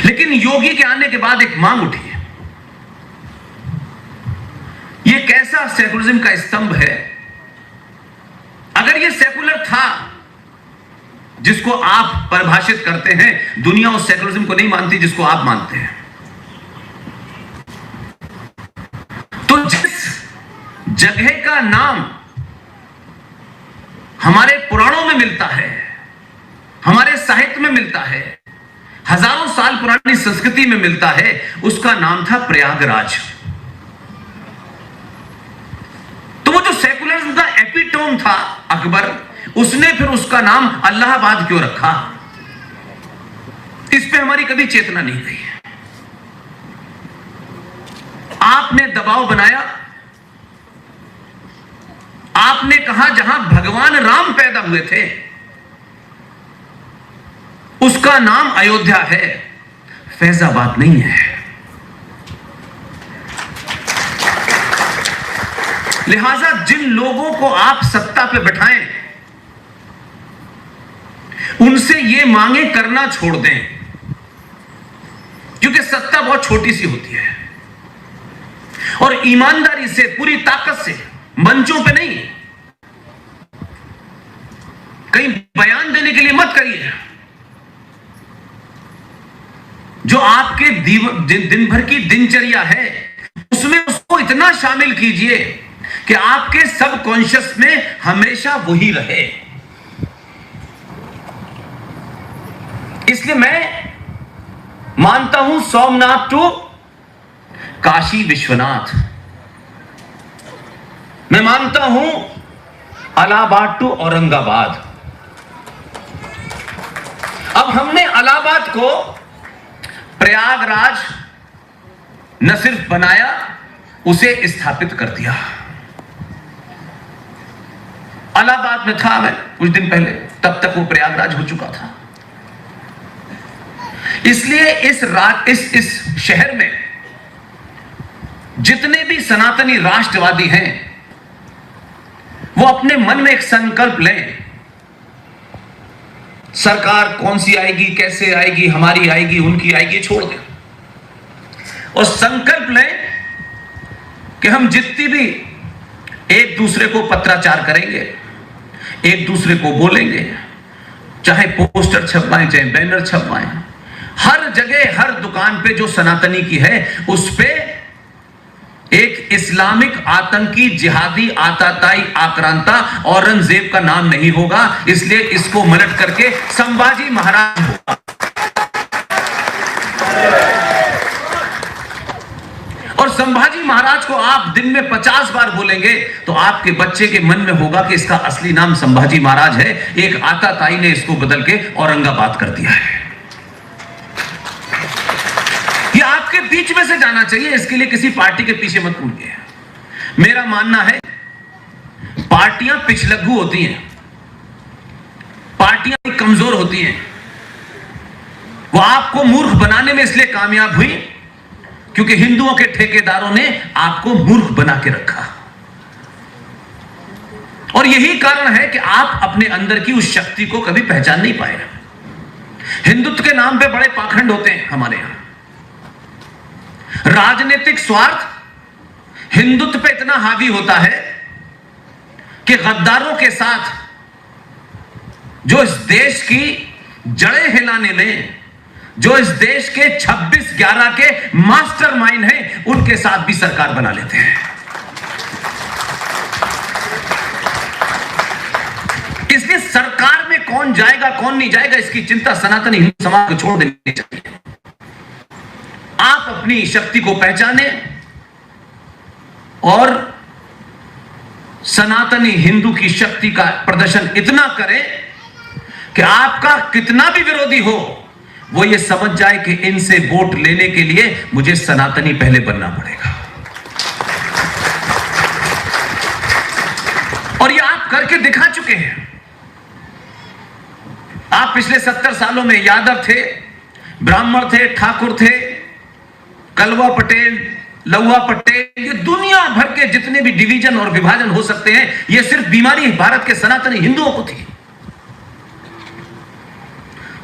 लेकिन योगी के आने के बाद एक मांग उठी है। यह कैसा सेकुलरिज्म का स्तंभ है? अगर यह सेकुलर था जिसको आप परिभाषित करते हैं, दुनिया उस सेकुलरिज्म को नहीं मानती जिसको आप मानते हैं। तो जिस जगह का नाम हमारे पुराणों में मिलता है, हमारे साहित्य में मिलता है, हजारों साल पुरानी संस्कृति में मिलता है, उसका नाम था प्रयागराज। तो वो जो सेकुलरिज्म का एपिटोम था अकबर, उसने फिर उसका नाम अल्लाहाबाद क्यों रखा? इस पे हमारी कभी चेतना नहीं गई है। आपने दबाव बनाया, आपने कहा जहां भगवान राम पैदा हुए थे उसका नाम अयोध्या है, फैजाबाद नहीं है। लिहाजा जिन लोगों को आप सत्ता पे बैठाएं, उनसे ये मांगे करना छोड़ दें, क्योंकि सत्ता बहुत छोटी सी होती है। और ईमानदारी से, पूरी ताकत से, मंचों पे नहीं, कहीं बयान देने के लिए मत करिए। जो आपके दिन भर की दिनचर्या है उसमें उसको इतना शामिल कीजिए कि आपके सबकॉन्शियस में हमेशा वही रहे। इसलिए मैं मानता हूं सोमनाथ टू काशी विश्वनाथ, मैं मानता हूं इलाहाबाद टू औरंगाबाद। अब हमने इलाहाबाद को प्रयागराज न सिर्फ बनाया, उसे स्थापित कर दिया। इलाहाबाद में था मैं कुछ दिन पहले, तब तक वो प्रयागराज हो चुका था। इसलिए इस शहर में जितने भी सनातनी राष्ट्रवादी हैं, वो अपने मन में एक संकल्प लें। सरकार कौन सी आएगी, कैसे आएगी, हमारी आएगी, उनकी आएगी, छोड़ दें और संकल्प लें कि हम जितनी भी एक दूसरे को पत्राचार करेंगे, एक दूसरे को बोलेंगे, चाहे पोस्टर छपवाएं, चाहे बैनर छपवाएं, हर जगह, हर दुकान पे जो सनातनी की है उस पे एक इस्लामिक आतंकी, जिहादी, आताताई, आक्रांता औरंगजेब का नाम नहीं होगा। इसलिए इसको मलट करके संभाजी महाराज होगा। और संभाजी महाराज को आप दिन में 50 बार बोलेंगे तो आपके बच्चे के मन में होगा कि इसका असली नाम संभाजी महाराज है, एक आताताई ने इसको बदल के औरंगाबाद कर दिया है। ये आपके बीच में से जाना चाहिए, इसके लिए किसी पार्टी के पीछे मत पड़िए। मेरा मानना है पार्टियां पिछलग्गू होती हैं, पार्टियां कमजोर होती हैं। वो आपको मूर्ख बनाने में इसलिए कामयाब हुई क्योंकि हिंदुओं के ठेकेदारों ने आपको मूर्ख बना के रखा। और यही कारण है कि आप अपने अंदर की उस शक्ति को कभी पहचान नहीं पाए। हिंदुत्व के नाम पे बड़े पाखंड होते हैं हमारे यहां। राजनीतिक स्वार्थ हिंदुत्व पे इतना हावी होता है कि गद्दारों के साथ जो इस देश की जड़ें हिलाने में, जो इस देश के 26/11 के मास्टरमाइंड हैं, उनके साथ भी सरकार बना लेते हैं। इसलिए सरकार में कौन जाएगा, कौन नहीं जाएगा, इसकी चिंता सनातनी हिंदू समाज को छोड़ देनी चाहिए। आप अपनी शक्ति को पहचाने और सनातनी हिंदू की शक्ति का प्रदर्शन इतना करें कि आपका कितना भी विरोधी हो वो ये समझ जाए कि इनसे वोट लेने के लिए मुझे सनातनी पहले बनना पड़ेगा। और ये आप करके दिखा चुके हैं। आप पिछले 70 सालों में यादव थे, ब्राह्मण थे, ठाकुर थे, कलवा पटेल, लौवा पटेल, ये दुनिया भर के जितने भी डिवीजन और विभाजन हो सकते हैं, ये सिर्फ बीमारी भारत के सनातनी हिंदुओं को थी।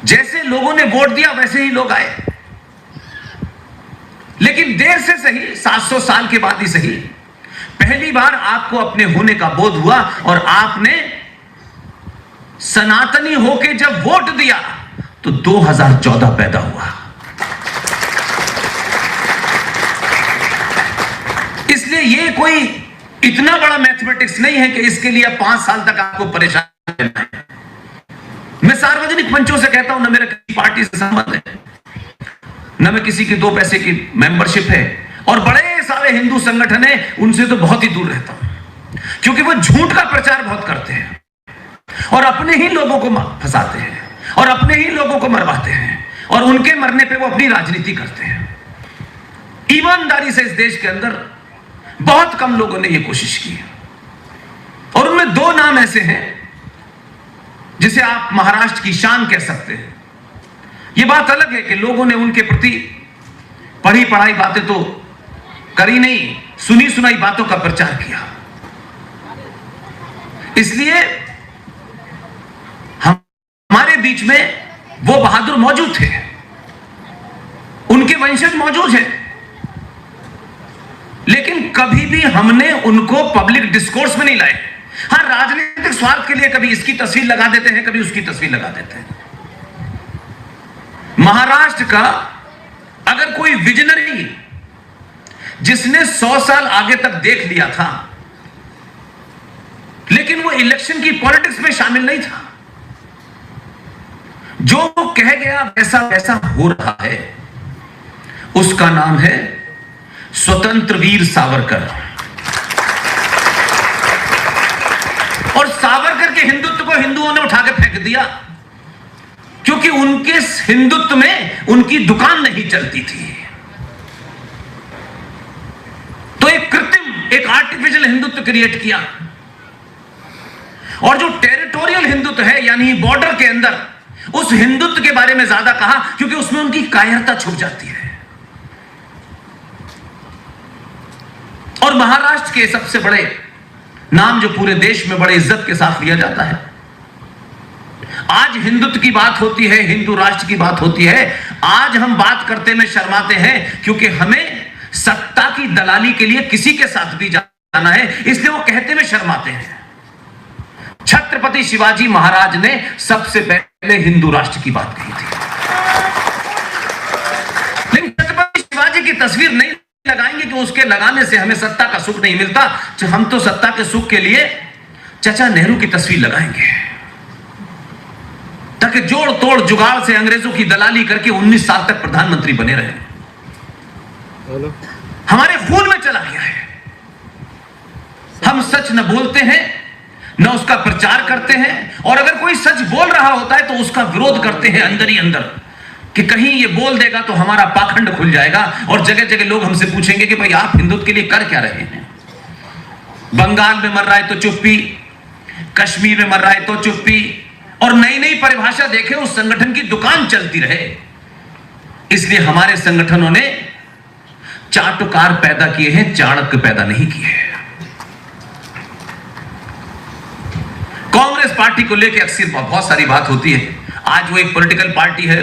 जैसे लोगों ने वोट दिया वैसे ही लोग आए। लेकिन देर से सही, 700 साल के बाद ही सही, पहली बार आपको अपने होने का बोध हुआ और आपने सनातनी होके जब वोट दिया तो 2014 पैदा हुआ। इसलिए ये कोई इतना बड़ा मैथमेटिक्स नहीं है कि इसके लिए 5 साल तक आपको परेशान रहना है। मैं सार्वजनिक मंचों से कहता हूं, ना मेरा किसी पार्टी से संबंध है, न मैं किसी की 2 पैसे की मेंबरशिप है, और बड़े सारे हिंदू संगठन है उनसे तो बहुत ही दूर रहता हूं, क्योंकि वो झूठ का प्रचार बहुत करते हैं और अपने ही लोगों को फंसाते हैं और अपने ही लोगों को मरवाते हैं और उनके मरने पे वो अपनी राजनीति करते हैं। ईमानदारी से इस देश के अंदर बहुत कम लोगों ने यह कोशिश की, और उनमें 2 नाम ऐसे हैं जिसे आप महाराष्ट्र की शान कह सकते हैं। यह बात अलग है कि लोगों ने उनके प्रति पढ़ी पढ़ाई बातें तो करी नहीं, सुनी सुनाई बातों का प्रचार किया। इसलिए हमारे बीच में वो बहादुर मौजूद थे, उनके वंशज मौजूद हैं, लेकिन कभी भी हमने उनको पब्लिक डिस्कोर्स में नहीं लाए। हां, राजनीतिक स्वार्थ के लिए कभी इसकी तस्वीर लगा देते हैं, कभी उसकी तस्वीर लगा देते हैं। महाराष्ट्र का अगर कोई विजनरी जिसने 100 साल आगे तक देख लिया था, लेकिन वो इलेक्शन की पॉलिटिक्स में शामिल नहीं था, जो वो कह गया वैसा वैसा हो रहा है, उसका नाम है स्वतंत्र वीर सावरकर। और सावरकर के हिंदुत्व को हिंदुओं ने उठा के फेंक दिया, क्योंकि उनके हिंदुत्व में उनकी दुकान नहीं चलती थी। तो एक कृत्रिम, एक आर्टिफिशियल हिंदुत्व क्रिएट किया, और जो टेरिटोरियल हिंदुत्व है, यानी बॉर्डर के अंदर, उस हिंदुत्व के बारे में ज्यादा कहा, क्योंकि उसमें उनकी कायरता छुप जाती है। और महाराष्ट्र के सबसे बड़े नाम जो पूरे देश में बड़े इज्जत के साथ लिया जाता है, आज हिंदुत्व की बात होती है, हिंदू राष्ट्र की बात होती है, आज हम बात करते में शर्माते हैं, क्योंकि हमें सत्ता की दलाली के लिए किसी के साथ भी जाना है, इसलिए वो कहते में शर्माते हैं। छत्रपति शिवाजी महाराज ने सबसे पहले हिंदू राष्ट्र की बात कही थी, लेकिन छत्रपति शिवाजी की तस्वीर नहीं लगाएंगे कि उसके लगाने से हमें सत्ता का सुख नहीं मिलता। हम तो सत्ता के सुख के लिए चाचा नेहरू की तस्वीर लगाएंगे, ताकि जोड़ तोड़ जुगाड़ से अंग्रेजों की दलाली करके 19 साल तक प्रधानमंत्री बने रहे। हमारे खून में चला गया है। हम सच न बोलते हैं, न उसका प्रचार करते हैं, और अगर कोई सच बोल रहा होता है तो उसका विरोध करते हैं अंदर ही अंदर, कि कहीं ये बोल देगा तो हमारा पाखंड खुल जाएगा, और जगह जगह लोग हमसे पूछेंगे कि भाई आप हिंदुत्व के लिए कर क्या रहे हैं। बंगाल में मर रहा है तो चुप्पी, कश्मीर में मर रहा है तो चुप्पी, और नई नई परिभाषा देखे, उस संगठन की दुकान चलती रहे। इसलिए हमारे संगठनों ने चाटुकार पैदा किए हैं, चाणक्य पैदा नहीं किए हैं। कांग्रेस पार्टी को लेकर अक्सर बहुत सारी बात होती है। आज वो एक पॉलिटिकल पार्टी है,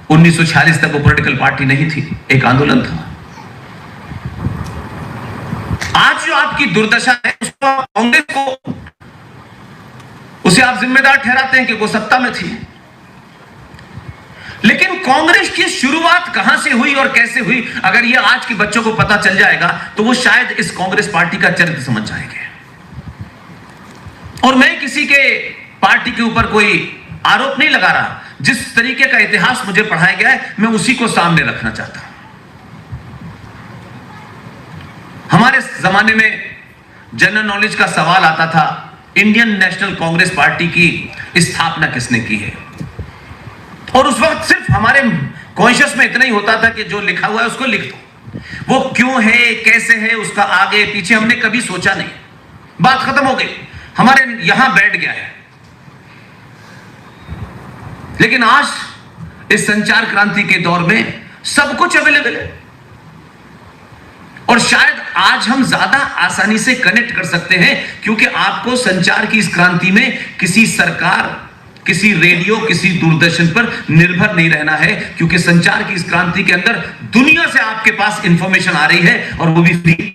1946 तक वो पॉलिटिकल पार्टी नहीं थी, एक आंदोलन था। आज जो आपकी दुर्दशा है, उसको कांग्रेस को, उसे आप जिम्मेदार ठहराते हैं कि वो सत्ता में थी, लेकिन कांग्रेस की शुरुआत कहां से हुई और कैसे हुई, अगर ये आज के बच्चों को पता चल जाएगा तो वो शायद इस कांग्रेस पार्टी का चरित्र समझ जाएंगे। और मैं किसी के पार्टी के ऊपर कोई आरोप नहीं लगा रहा, जिस तरीके का इतिहास मुझे पढ़ाया गया है मैं उसी को सामने रखना चाहता हूं। हमारे जमाने में जनरल नॉलेज का सवाल आता था, इंडियन नेशनल कांग्रेस पार्टी की स्थापना किसने की है, और उस वक्त सिर्फ हमारे कॉन्शियस में इतना ही होता था कि जो लिखा हुआ है उसको लिख दो, वो क्यों है कैसे है उसका आगे पीछे हमने कभी सोचा नहीं, बात खत्म हो गई, हमारे यहां बैठ गया है। लेकिन आज इस संचार क्रांति के दौर में सब कुछ अवेलेबल है, और शायद आज हम ज्यादा आसानी से कनेक्ट कर सकते हैं, क्योंकि आपको संचार की इस क्रांति में किसी सरकार, किसी रेडियो, किसी दूरदर्शन पर निर्भर नहीं रहना है, क्योंकि संचार की इस क्रांति के अंदर दुनिया से आपके पास इंफॉर्मेशन आ रही है और वो भी फ्री।